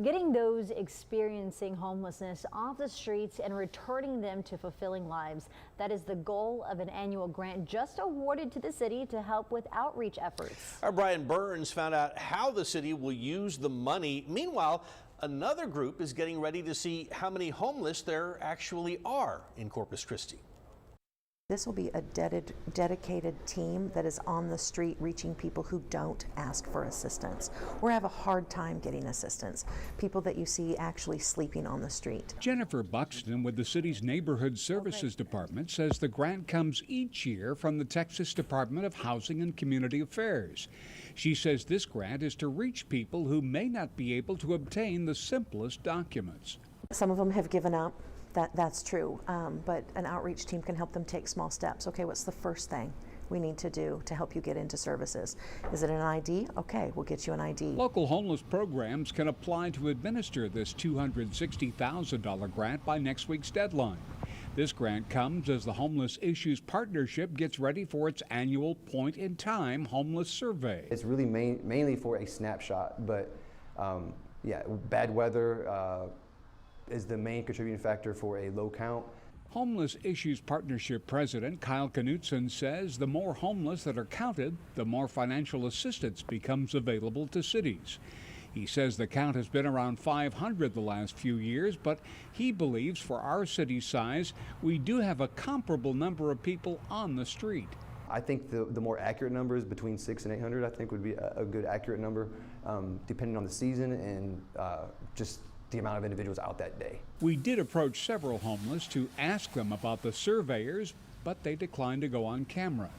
Getting those experiencing homelessness off the streets and returning them to fulfilling lives. That is the goal of an annual grant just awarded to the city to help with outreach efforts. Our Brian Burns found out how the city will use the money. Meanwhile, another group is getting ready to see how many homeless there actually are in Corpus Christi. This will be a dedicated team that is on the street reaching people who don't ask for assistance or have a hard time getting assistance, people that you see actually sleeping on the street. Jennifer Buxton with the city's Neighborhood Services Department says the grant comes each year from the Texas Department of Housing and Community Affairs. She says this grant is to reach people who may not be able to obtain the simplest documents. Some of them have given up. That's true, but an outreach team can help them take small steps. Okay, what's the first thing we need to do to help you get into services? Is it an ID? Okay, we'll get you an ID. Local homeless programs can apply to administer this $260,000 grant by next week's deadline. This grant comes as the Homeless Issues Partnership gets ready for its annual point-in-time homeless survey. It's really mainly for a snapshot, but yeah, bad weather is the main contributing factor for a low count. Homeless Issues Partnership President Kyle Knutson says the more homeless that are counted, the more financial assistance becomes available to cities. He says the count has been around 500 the last few years, but he believes for our city's size, we do have a comparable number of people on the street. I think the more accurate numbers between 600 and 800, I think would be a good accurate number, depending on the season and just the amount of individuals out that day. We did approach several homeless to ask them about the surveyors, but they declined to go on camera.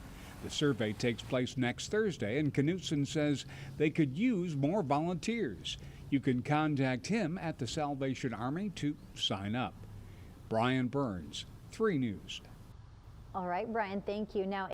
The survey takes place next Thursday, and Knutson says they could use more volunteers. You can contact him at the Salvation Army to sign up. Brian Burns, 3 News. All right, Brian, thank you. Now,